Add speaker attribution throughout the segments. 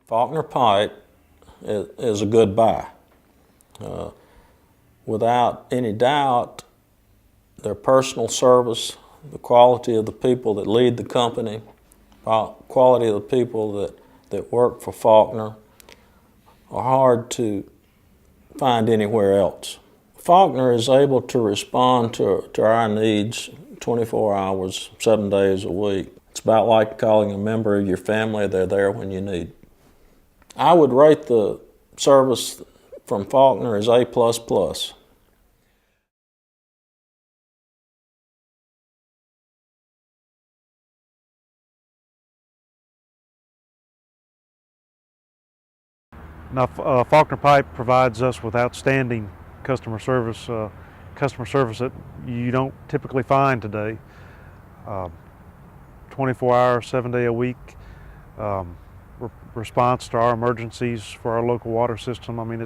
Speaker 1: Faulkner pipe is a good buy. Without any doubt, their personal service, the quality of the people that lead the company, quality of the people that work for Faulkner are hard to find anywhere else. Faulkner is able to respond to our needs 24 hours, 7 days a week. It's about like calling a member of your family. They're there when you need. I would rate the service from Faulkner as A++.
Speaker 2: Now, Faulkner Pipe provides us with outstanding customer service that you don't typically find today. 24 hours, 7 day a week response to our emergencies for our local water system. I mean,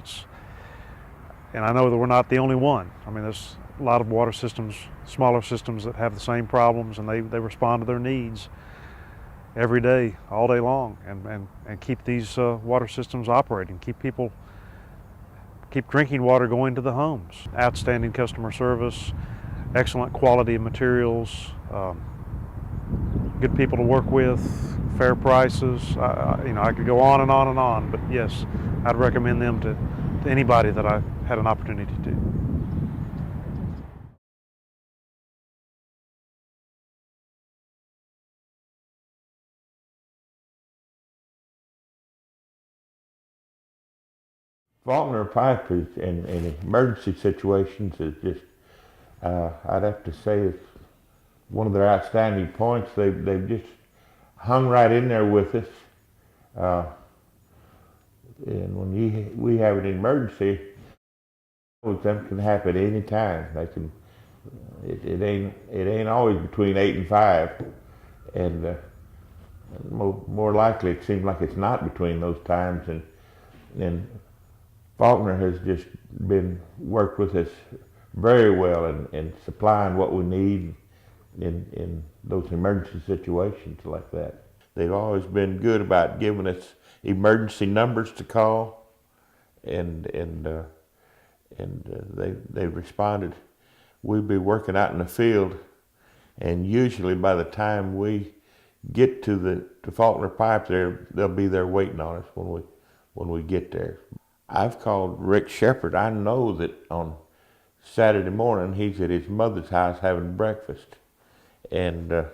Speaker 2: and I know that we're not the only one. I mean, there's a lot of water systems, smaller systems that have the same problems, and they respond to their needs every day, all day long, and keep these water systems operating, keep drinking water going to the homes. Outstanding customer service, excellent quality of materials, good people to work with, fair prices. I could go on and on and on, but yes, I'd recommend them to anybody that I had an opportunity to.
Speaker 3: Faulkner pipe is, in emergency situations, is just, I'd have to say it's one of their outstanding points. They've just hung right in there with us. And when we have an emergency, them can happen any time. They can. It ain't always between 8 and 5, and more likely it seems like it's not between those times. And Faulkner has just worked with us very well in supplying what we need in those emergency situations like that. They've always been good about giving us emergency numbers to call, and they've responded. We'd be working out in the field, and usually by the time we get to Faulkner Pipe, they'll be there waiting on us when we get there. I've called Rick Shepard. I know that on Saturday morning he's at his mother's house having breakfast, and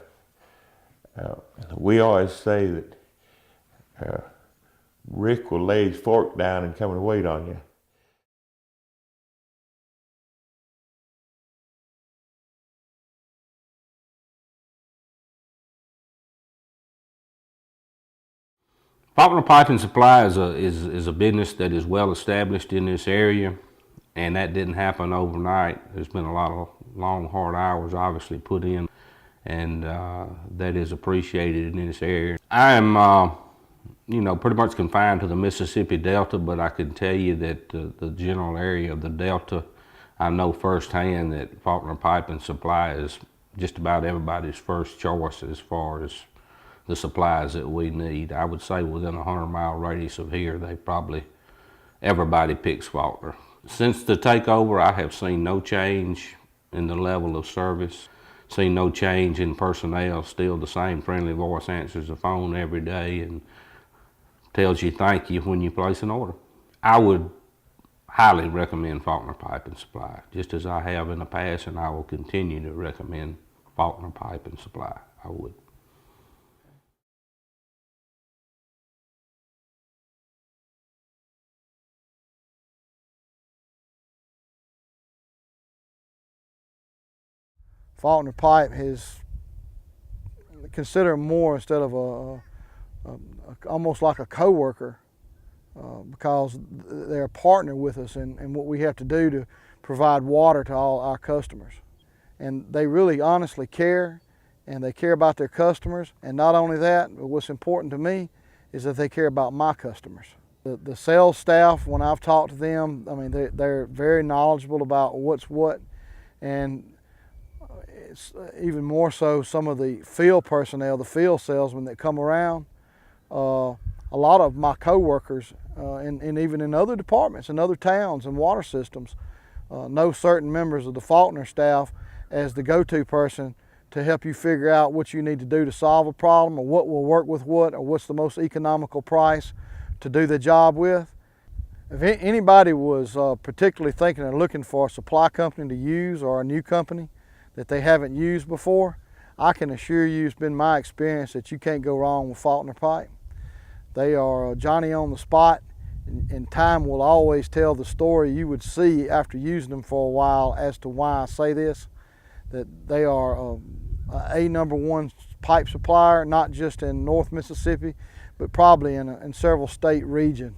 Speaker 3: we always say that Rick will lay his fork down and come and wait on you.
Speaker 4: Faulkner Pipe and Supply is a business that is well established in this area, and that didn't happen overnight. There's been a lot of long, hard hours obviously put in, and that is appreciated in this area. I am, pretty much confined to the Mississippi Delta, but I can tell you that the general area of the Delta, I know firsthand that Faulkner Pipe and Supply is just about everybody's first choice as far as the supplies that we need. I would say within a 100-mile radius of here, everybody picks Faulkner. Since the takeover, I have seen no change in the level of service, seen no change in personnel. Still the same friendly voice answers the phone every day and tells you thank you when you place an order. I would highly recommend Faulkner Pipe and Supply, just as I have in the past, and I will continue to recommend Faulkner Pipe and Supply. I would.
Speaker 5: Faulkner Pipe is considered more instead of almost like a co-worker, because they're a partner with us in what we have to do to provide water to all our customers. And they really honestly care, and they care about their customers. And not only that, but what's important to me is that they care about my customers. The sales staff, when I've talked to them, I mean, they're very knowledgeable about what's what, and it's even more so some of the field personnel, the field salesmen that come around, a lot of my coworkers, and even in other departments, in other towns and water systems, know certain members of the Faulkner staff as the go-to person to help you figure out what you need to do to solve a problem, or what will work with what, or what's the most economical price to do the job with. If anybody was particularly thinking or looking for a supply company to use, or a new company that they haven't used before, I can assure you, it's been my experience that you can't go wrong with Faulkner Pipe. They are Johnny on the spot, and time will always tell the story. You would see after using them for a while as to why I say this, that they are a #1 pipe supplier, not just in North Mississippi, but probably in several state regions.